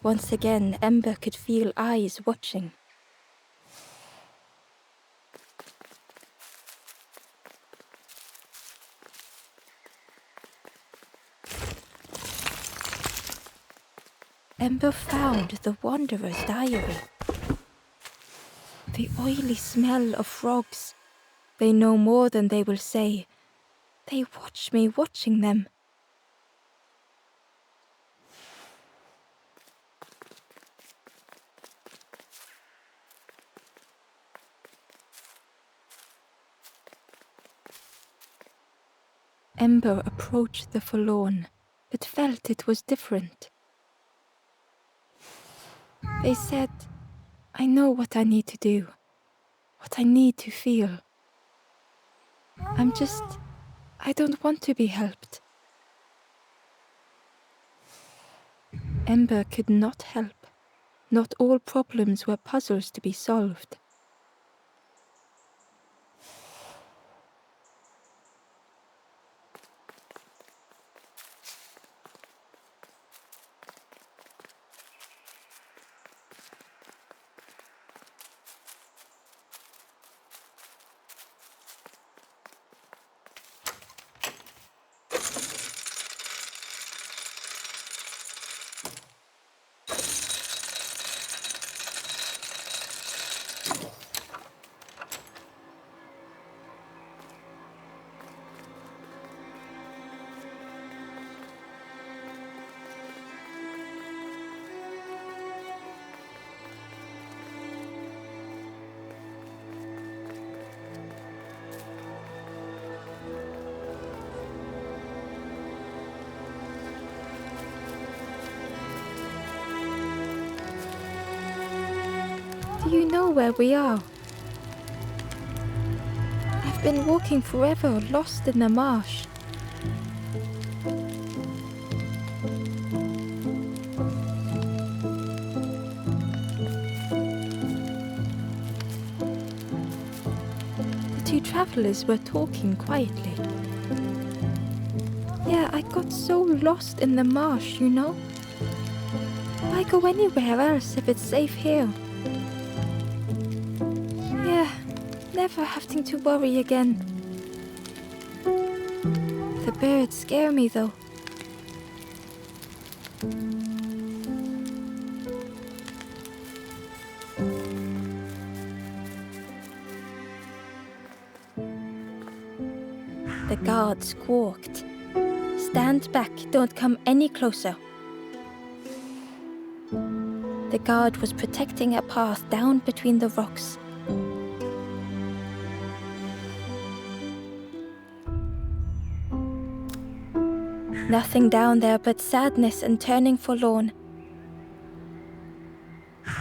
Once again, Ember could feel eyes watching. Ember found the Wanderer's diary. The oily smell of frogs. They know more than they will say. They watch me watching them. Ember approached the forlorn, but felt it was different. They said, I know what I need to do, what I need to feel. I don't want to be helped. Ember could not help. Not all problems were puzzles to be solved. Do you know where we are? I've been walking forever, lost in the marsh. The two travelers were talking quietly. Yeah, I got so lost in the marsh, you know? Why go anywhere else if it's safe here? Never having to worry again. The birds scare me though. The guard squawked. Stand back, don't come any closer. The guard was protecting a path down between the rocks. Nothing down there but sadness and turning forlorn.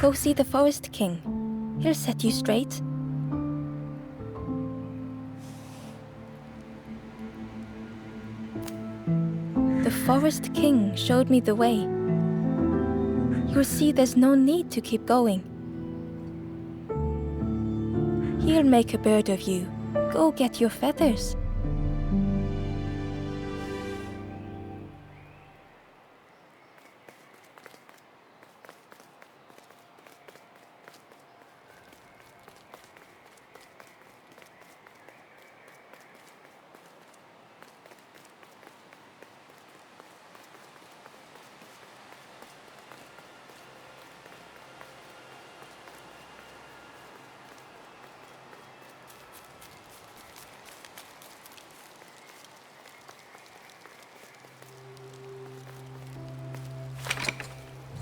Go see the Forest King. He'll set you straight. The Forest King showed me the way. You'll see there's no need to keep going. He'll make a bird of you. Go get your feathers.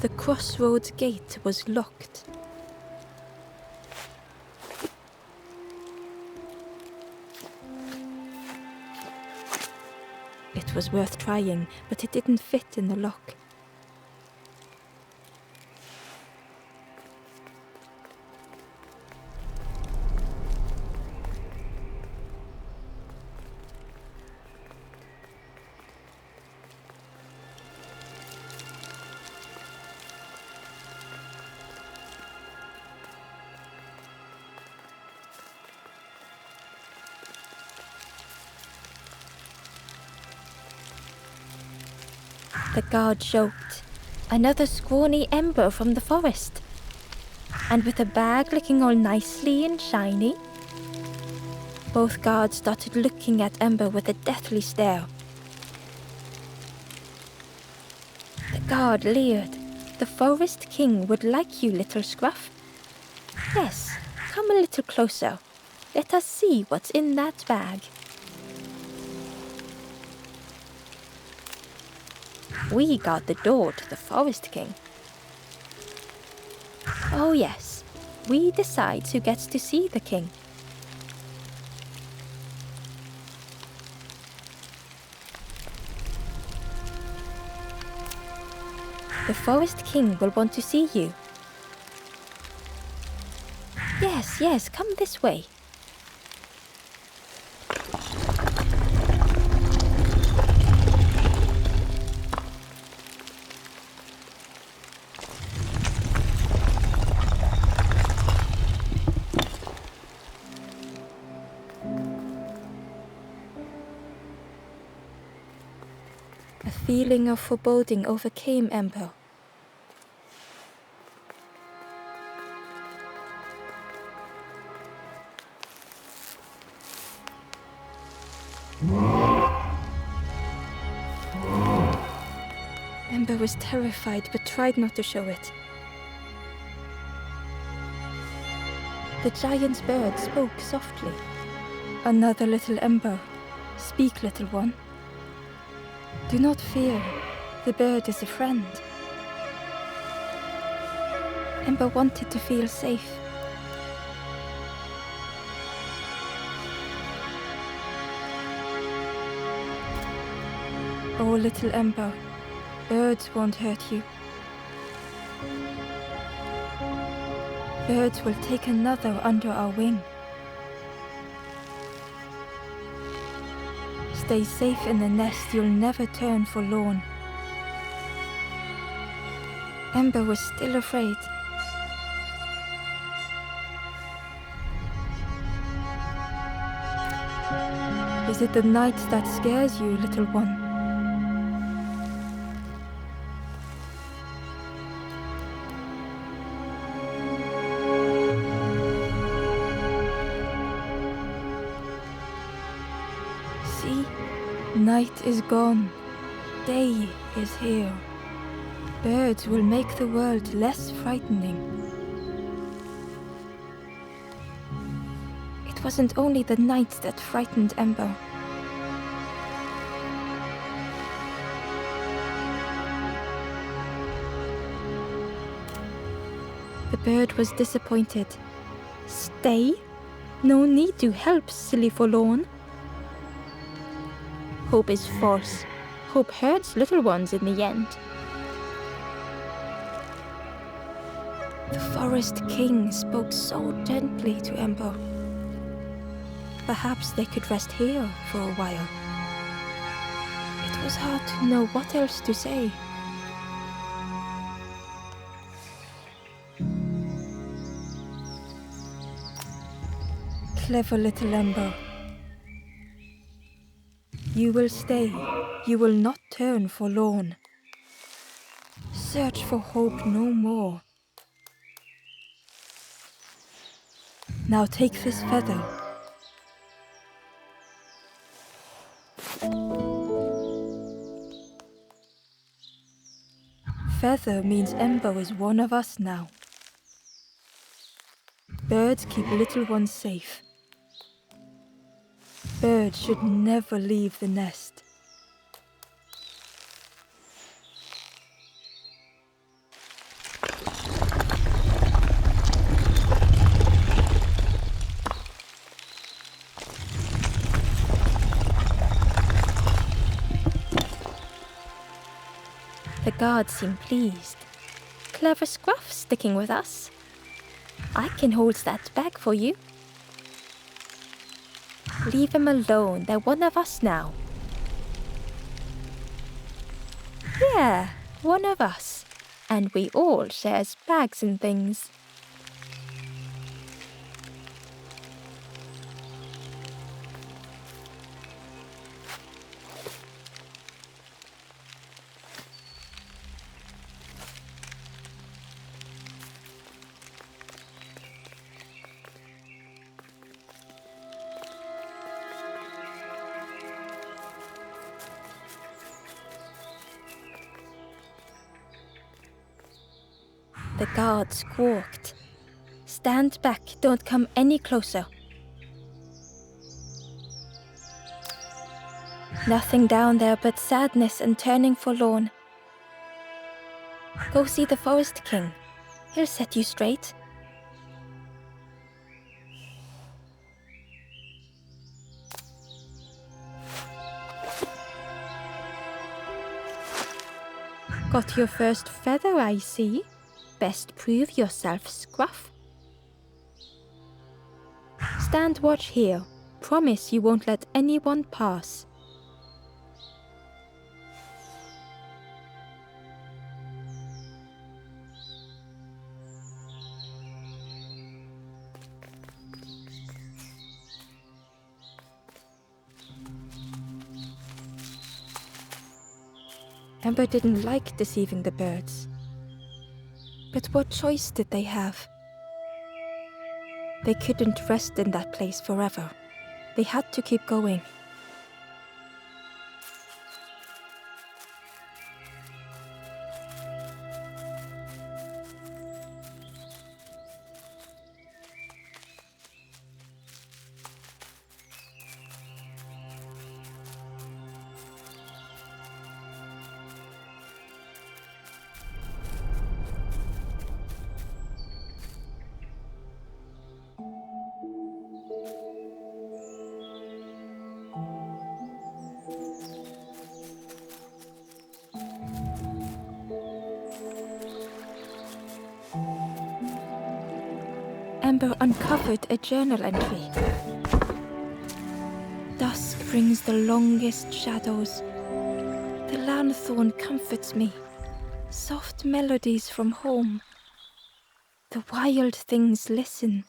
The crossroads gate was locked. It was worth trying, but it didn't fit in the lock. The guard joked. Another scrawny ember from the forest. And with a bag looking all nicely and shiny. Both guards started looking at Ember with a deathly stare. The guard leered. The Forest King would like you, little scruff. Yes, come a little closer. Let us see what's in that bag. We guard the door to the Forest King. Oh yes, we decide who gets to see the king. The Forest King will want to see you. Yes, come this way. A feeling of foreboding overcame Ember. Ember was terrified but tried not to show it. The giant bird spoke softly. Another little Ember. Speak, little one. Do not fear. The bird is a friend. Ember wanted to feel safe. Oh, little Ember, birds won't hurt you. Birds will take another under our wing. Stay safe in the nest, you'll never turn forlorn. Ember was still afraid. Is it the night that scares you, little one? See, night is gone. Day is here. Birds will make the world less frightening. It wasn't only the night that frightened Ember. The bird was disappointed. Stay? No need to help, silly forlorn. Hope is false. Hope hurts little ones in the end. The Forest King spoke so gently to Ember. Perhaps they could rest here for a while. It was hard to know what else to say. Clever little Ember. You will stay. You will not turn forlorn. Search for hope no more. Now take this feather. Feather means Ember is one of us now. Birds keep little ones safe. Birds should never leave the nest. The guards seem pleased. Clever Scruff sticking with us. I can hold that bag for you. Leave them alone, they're one of us now. Yeah, one of us. And we all shares bags and things. The guard squawked. Stand back, don't come any closer. Nothing down there but sadness and turning forlorn. Go see the Forest King. He'll set you straight. Got your first feather, I see. Best prove yourself, Scruff. Stand watch here. Promise you won't let anyone pass. Ember didn't like deceiving the birds. But what choice did they have? They couldn't rest in that place forever. They had to keep going. Ember uncovered a journal entry. Dusk brings the longest shadows. The lanthorn comforts me. Soft melodies from home. The wild things listen,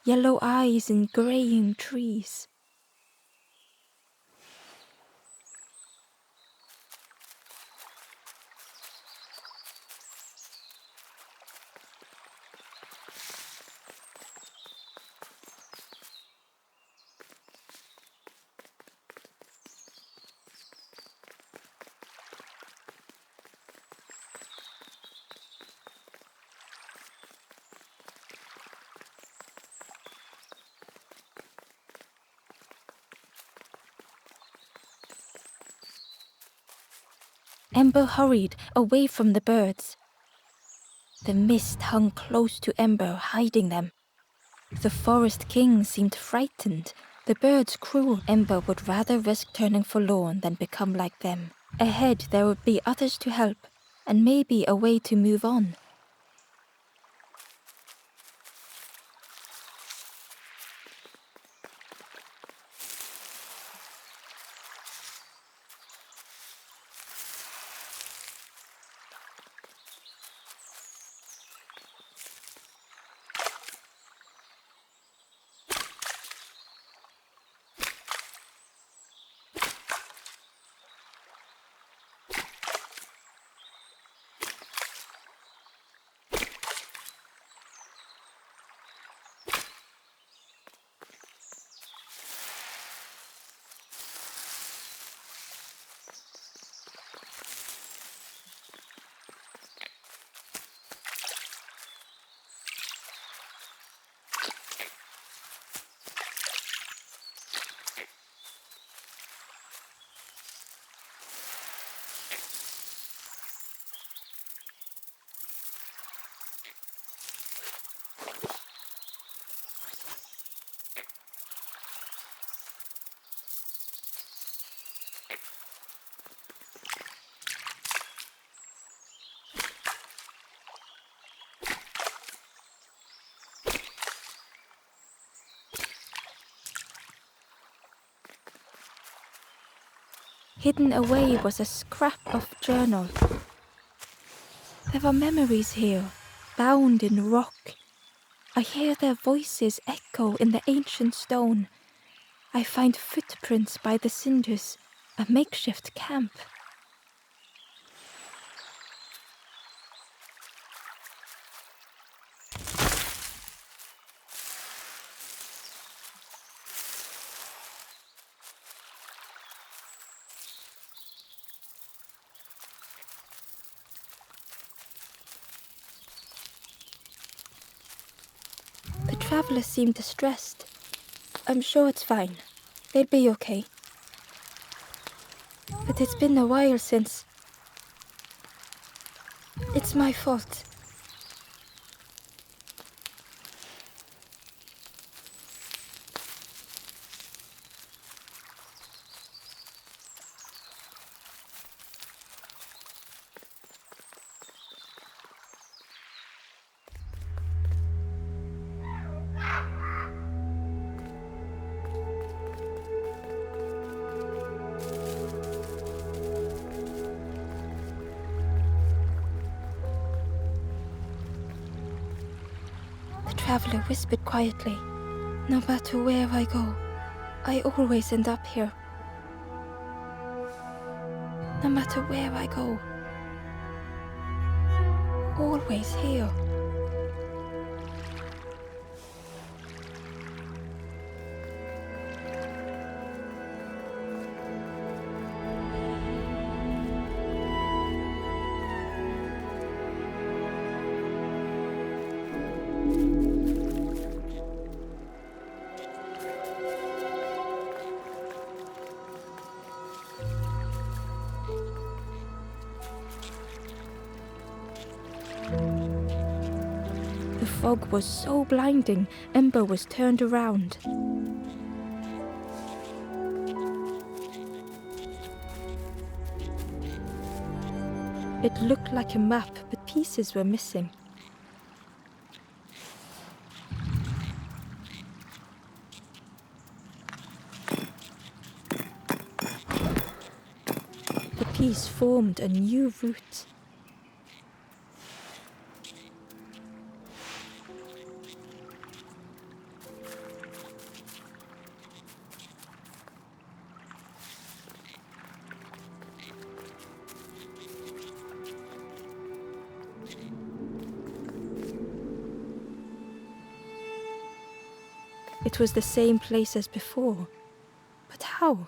yellow eyes in greying trees. Ember hurried away from the birds. The mist hung close to Ember, hiding them. The Forest King seemed frightened. The birds cruel. Ember would rather risk turning forlorn than become like them. Ahead there would be others to help, and maybe a way to move on. Hidden away was a scrap of journal. There were memories here, bound in rock. I hear their voices echo in the ancient stone. I find footprints by the cinders, a makeshift camp. travelers seem distressed. I'm sure it's fine. They'll be okay. But it's been a while since... It's my fault. The traveler whispered quietly, "No matter where I go, I always end up here. No matter where I go, always here." The fog was so blinding, Ember was turned around. It looked like a map, but pieces were missing. The piece formed a new route. It was the same place as before, but how?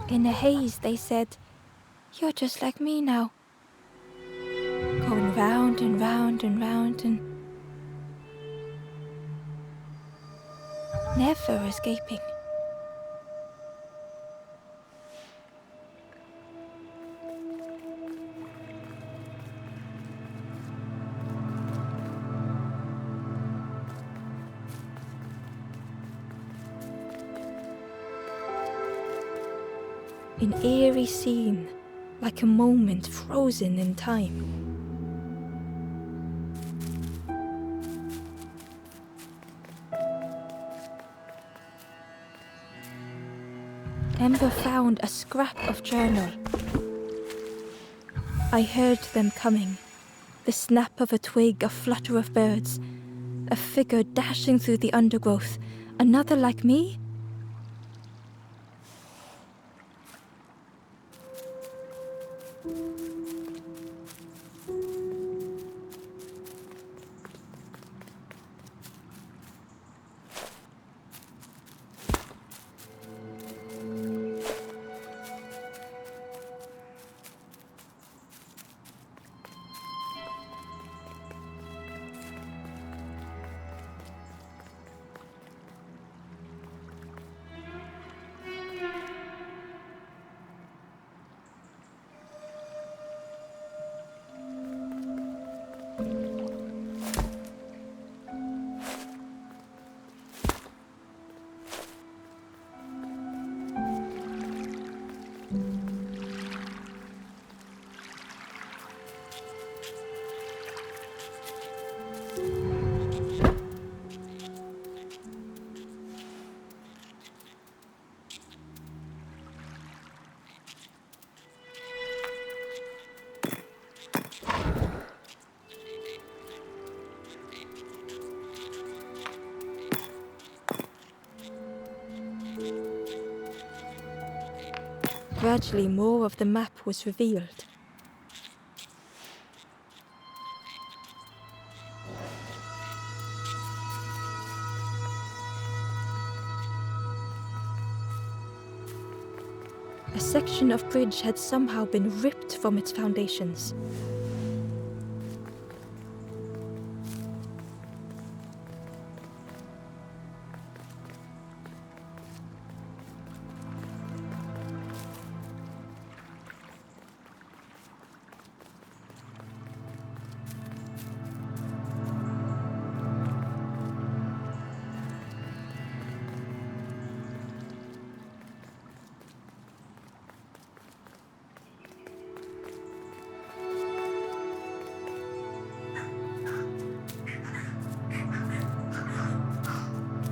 In a haze, they said, "You're just like me now. Going round and round and round and never escaping." An eerie scene, like a moment frozen in time. Ember found a scrap of journal. I heard them coming. The snap of a twig, a flutter of birds, a figure dashing through the undergrowth. Another like me? Gradually, more of the map was revealed. A section section of bridge had somehow been ripped from its foundations.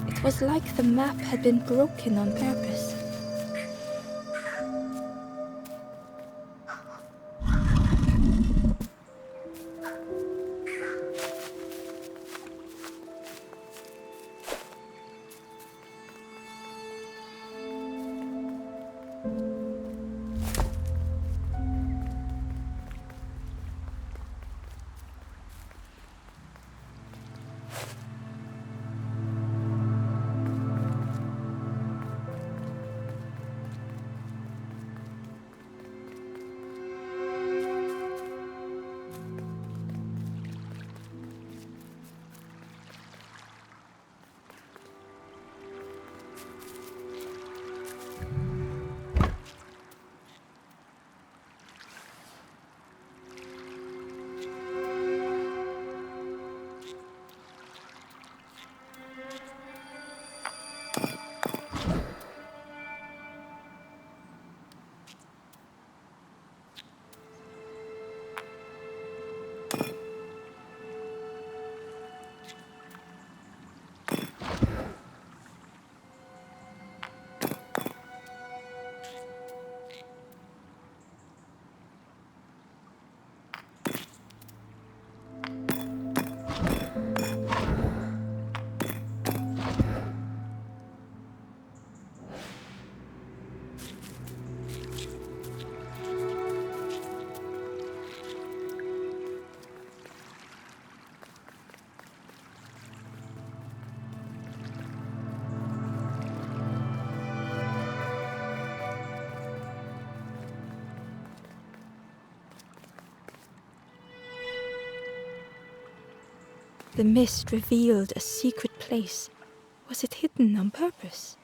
It was like the map had been broken on purpose. The mist revealed a secret place. Was it hidden on purpose?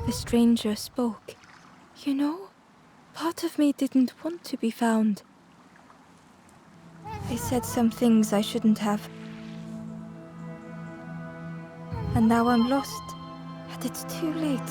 The stranger spoke. You know, part of me didn't want to be found. I said some things I shouldn't have. And now I'm lost, and it's too late.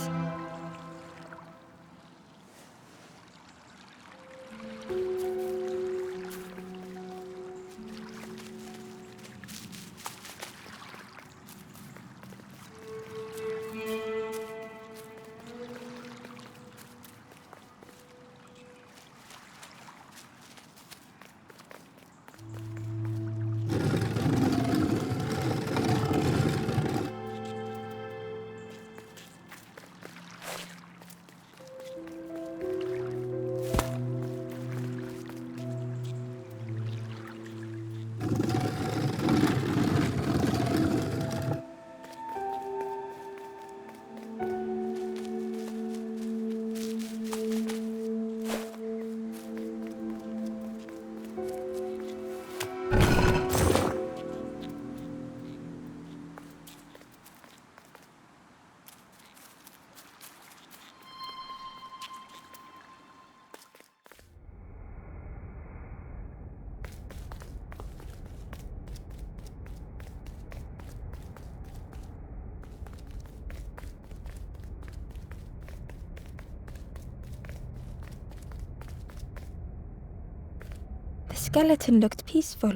skeleton looked peaceful.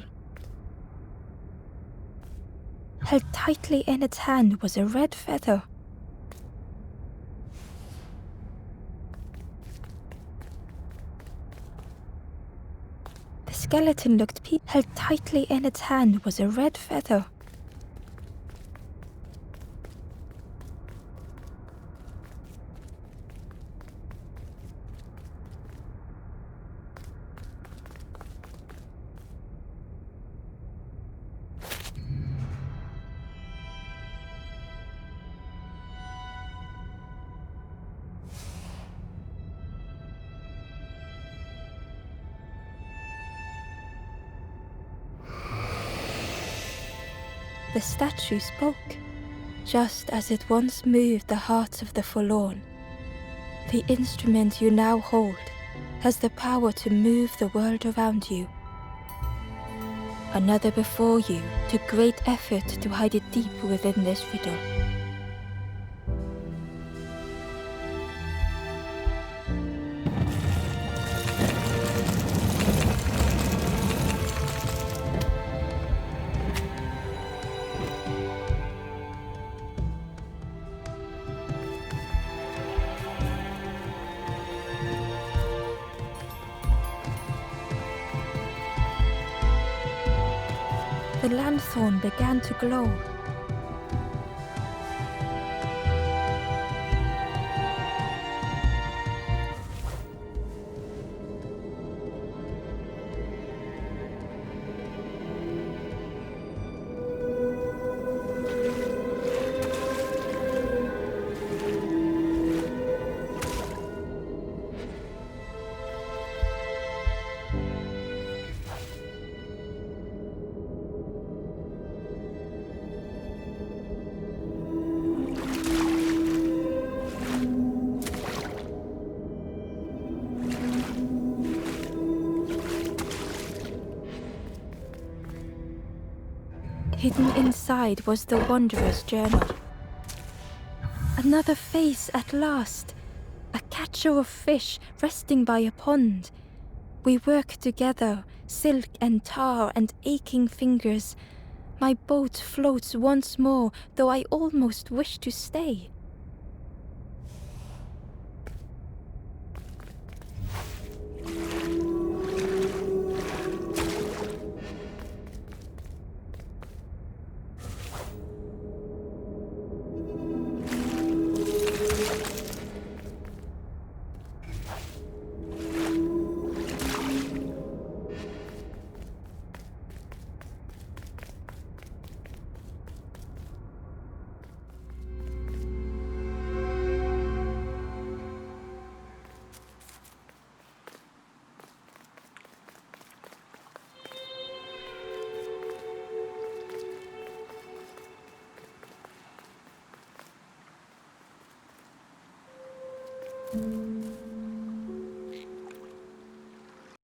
Held tightly in its hand was a red feather. The skeleton looked held tightly in its hand was a red feather. The statue spoke, just as it once moved the hearts of the forlorn. The instrument you now hold has the power to move the world around you. Another before you took great effort to hide it deep within this riddle. The lanthorn began to glow. Hidden inside was the wanderer's journal. Another face at last, a catcher of fish resting by a pond. We work together, silk and tar and aching fingers. My boat floats once more, though I almost wish to stay.